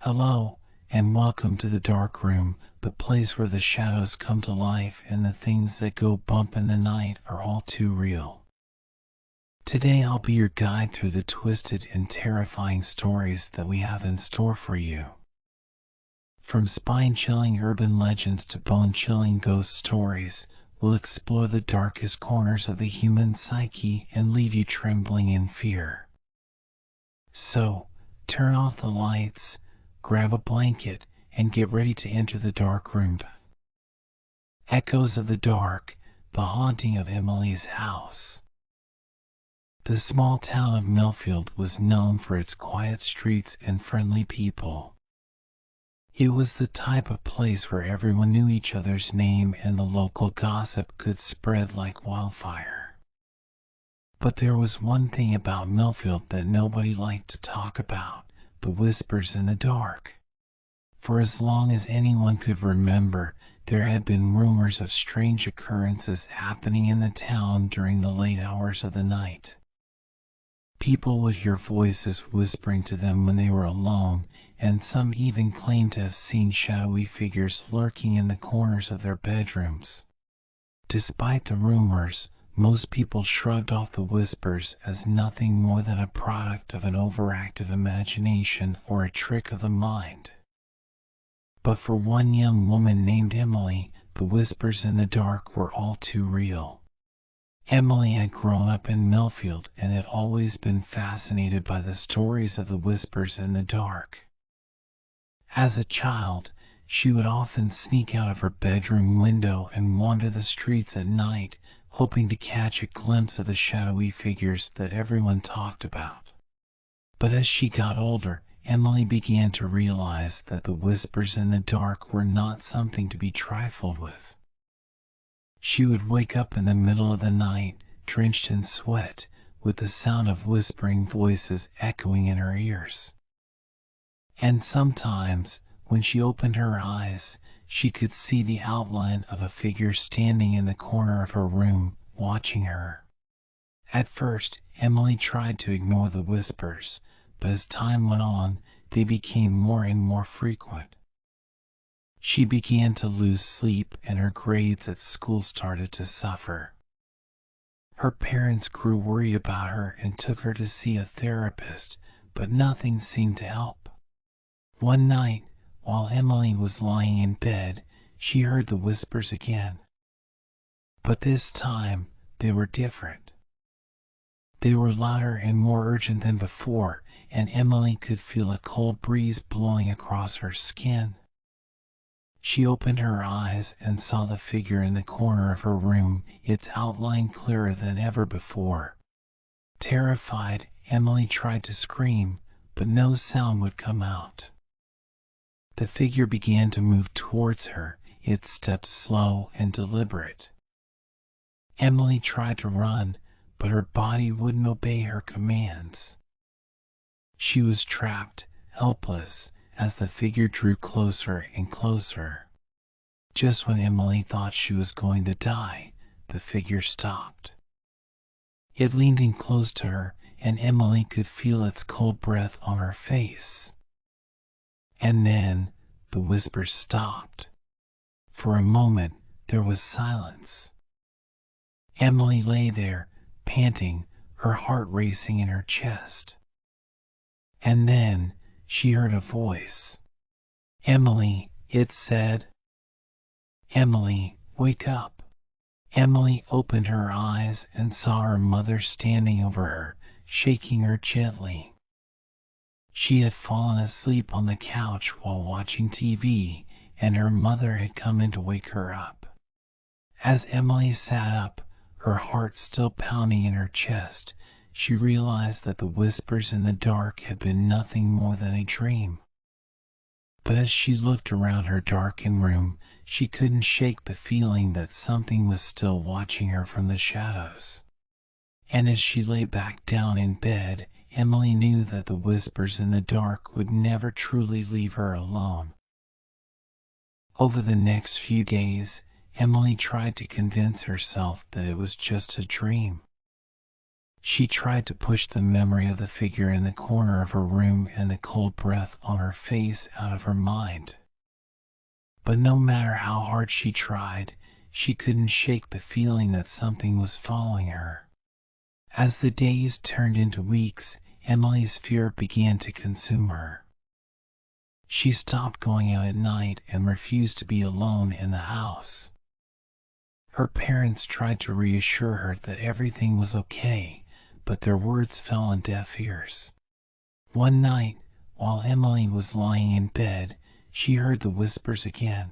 Hello, and welcome to the dark room, the place where the shadows come to life and the things that go bump in the night are all too real. Today I'll be your guide through the twisted and terrifying stories that we have in store for you. From spine-chilling urban legends to bone-chilling ghost stories, we'll explore the darkest corners of the human psyche and leave you trembling in fear. So, turn off the lights, grab a blanket, and get ready to enter the dark room. Echoes of the Dark, the haunting of Emily's house. The small town of Millfield was known for its quiet streets and friendly people. It was the type of place where everyone knew each other's name and the local gossip could spread like wildfire. But there was one thing about Millfield that nobody liked to talk about: the whispers in the dark. For as long as anyone could remember, there had been rumors of strange occurrences happening in the town during the late hours of the night. People would hear voices whispering to them when they were alone, and some even claimed to have seen shadowy figures lurking in the corners of their bedrooms. Despite the rumors, most people shrugged off the whispers as nothing more than a product of an overactive imagination or a trick of the mind. But for one young woman named Emily, the whispers in the dark were all too real. Emily had grown up in Millfield and had always been fascinated by the stories of the whispers in the dark. As a child, she would often sneak out of her bedroom window and wander the streets at night, hoping to catch a glimpse of the shadowy figures that everyone talked about. But as she got older, Emily began to realize that the whispers in the dark were not something to be trifled with. She would wake up in the middle of the night, drenched in sweat, with the sound of whispering voices echoing in her ears. And sometimes, when she opened her eyes, she could see the outline of a figure standing in the corner of her room, watching her. At first, Emily tried to ignore the whispers, but as time went on, they became more and more frequent. She began to lose sleep and her grades at school started to suffer. Her parents grew worried about her and took her to see a therapist, but nothing seemed to help. One night, while Emily was lying in bed, she heard the whispers again. But this time, they were different. They were louder and more urgent than before, and Emily could feel a cold breeze blowing across her skin. She opened her eyes and saw the figure in the corner of her room, its outline clearer than ever before. Terrified, Emily tried to scream, but no sound would come out. The figure began to move towards her, its steps slow and deliberate. Emily tried to run, but her body wouldn't obey her commands. She was trapped, helpless, as the figure drew closer and closer. Just when Emily thought she was going to die, the figure stopped. It leaned in close to her, and Emily could feel its cold breath on her face. And then, the whispers stopped. For a moment, there was silence. Emily lay there, panting, her heart racing in her chest. And then, she heard a voice. "Emily," it said. "Emily, wake up." Emily opened her eyes and saw her mother standing over her, shaking her gently. She had fallen asleep on the couch while watching TV, and her mother had come in to wake her up. As Emily sat up, her heart still pounding in her chest, she realized that the whispers in the dark had been nothing more than a dream. But as she looked around her darkened room, she couldn't shake the feeling that something was still watching her from the shadows. And as she lay back down in bed, Emily knew that the whispers in the dark would never truly leave her alone. Over the next few days, Emily tried to convince herself that it was just a dream. She tried to push the memory of the figure in the corner of her room and the cold breath on her face out of her mind. But no matter how hard she tried, she couldn't shake the feeling that something was following her. As the days turned into weeks, Emily's fear began to consume her. She stopped going out at night and refused to be alone in the house. Her parents tried to reassure her that everything was okay, but their words fell on deaf ears. One night, while Emily was lying in bed, she heard the whispers again.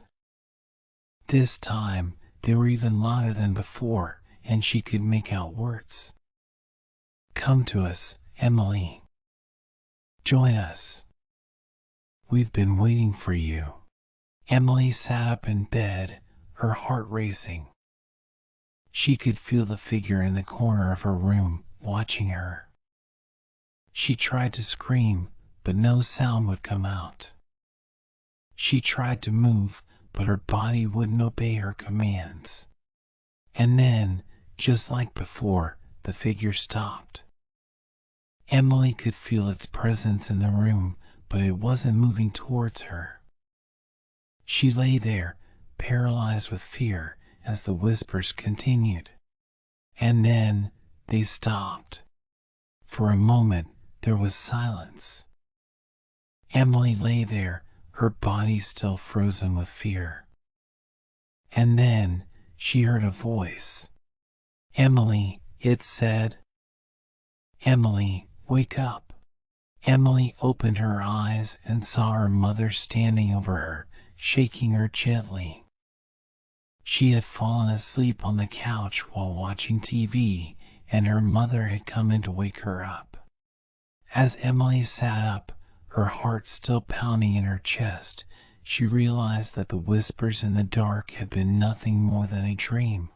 This time, they were even louder than before, and she could make out words. "Come to us, Emily. Join us. We've been waiting for you." Emily sat up in bed, her heart racing. She could feel the figure in the corner of her room, watching her. She tried to scream, but no sound would come out. She tried to move, but her body wouldn't obey her commands. And then, just like before, the figure stopped. Emily could feel its presence in the room, but it wasn't moving towards her. She lay there, paralyzed with fear, as the whispers continued. And then, they stopped. For a moment, there was silence. Emily lay there, her body still frozen with fear. And then, she heard a voice. "Emily," it said. "Emily, wake up." Emily opened her eyes and saw her mother standing over her, shaking her gently. She had fallen asleep on the couch while watching TV, and her mother had come in to wake her up. As Emily sat up, her heart still pounding in her chest, she realized that the whispers in the dark had been nothing more than a dream.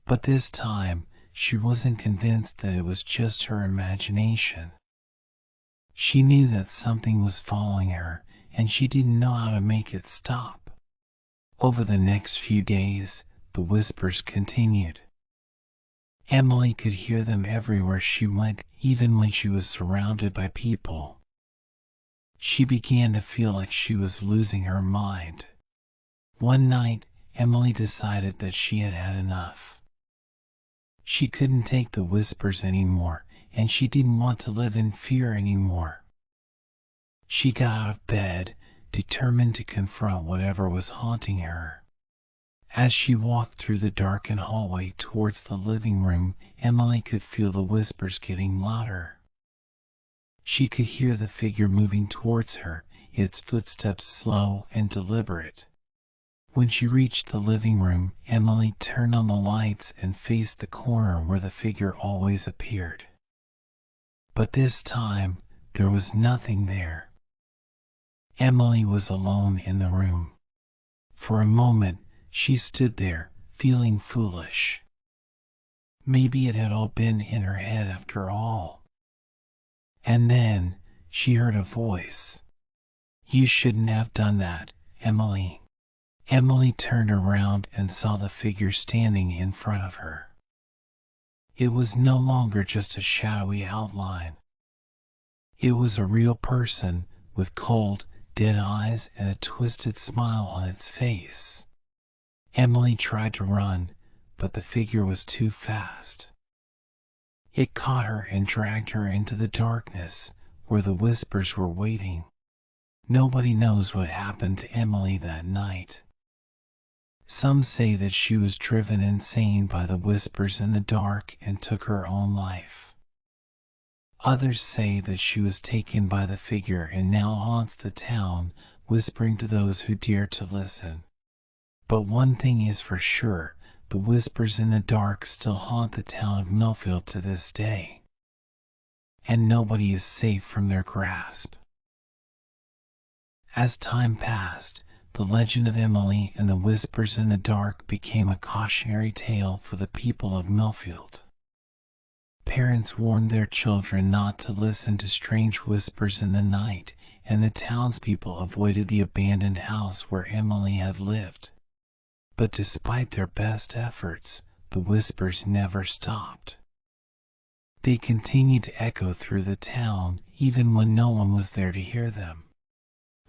But this time, she wasn't convinced that it was just her imagination. She knew that something was following her, and she didn't know how to make it stop. Over the next few days, the whispers continued. Emily could hear them everywhere she went, even when she was surrounded by people. She began to feel like she was losing her mind. One night, Emily decided that she had had enough. She couldn't take the whispers anymore, and she didn't want to live in fear anymore. She got out of bed, determined to confront whatever was haunting her. As she walked through the darkened hallway towards the living room, Emily could feel the whispers getting louder. She could hear the figure moving towards her, its footsteps slow and deliberate. When she reached the living room, Emily turned on the lights and faced the corner where the figure always appeared. But this time, there was nothing there. Emily was alone in the room. For a moment, she stood there, feeling foolish. Maybe it had all been in her head after all. And then, she heard a voice. "You shouldn't have done that, Emily." Emily turned around and saw the figure standing in front of her. It was no longer just a shadowy outline. It was a real person, with cold, dead eyes and a twisted smile on its face. Emily tried to run, but the figure was too fast. It caught her and dragged her into the darkness, where the whispers were waiting. Nobody knows what happened to Emily that night. Some say that she was driven insane by the whispers in the dark and took her own life. Others say that she was taken by the figure and now haunts the town, whispering to those who dare to listen. But one thing is for sure, the whispers in the dark still haunt the town of Millfield to this day. And nobody is safe from their grasp. As time passed, the legend of Emily and the whispers in the dark became a cautionary tale for the people of Millfield. Parents warned their children not to listen to strange whispers in the night, and the townspeople avoided the abandoned house where Emily had lived. But despite their best efforts, the whispers never stopped. They continued to echo through the town, even when no one was there to hear them.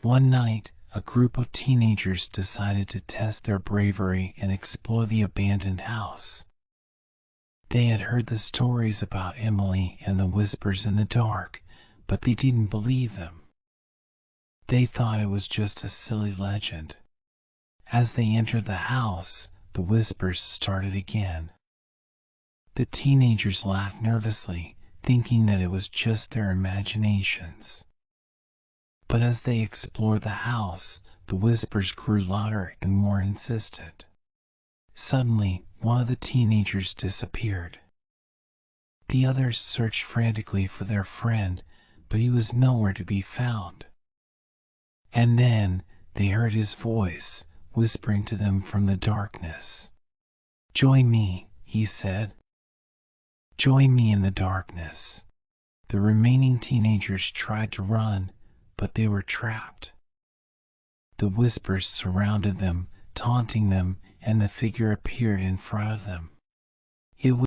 One night, a group of teenagers decided to test their bravery and explore the abandoned house. They had heard the stories about Emily and the whispers in the dark, but they didn't believe them. They thought it was just a silly legend. As they entered the house, the whispers started again. The teenagers laughed nervously, thinking that it was just their imaginations. But as they explored the house, the whispers grew louder and more insistent. Suddenly, one of the teenagers disappeared. The others searched frantically for their friend, but he was nowhere to be found. And then they heard his voice, whispering to them from the darkness. "Join me," he said. "Join me in the darkness." The remaining teenagers tried to run, but they were trapped. The whispers surrounded them, taunting them, and the figure appeared in front of them.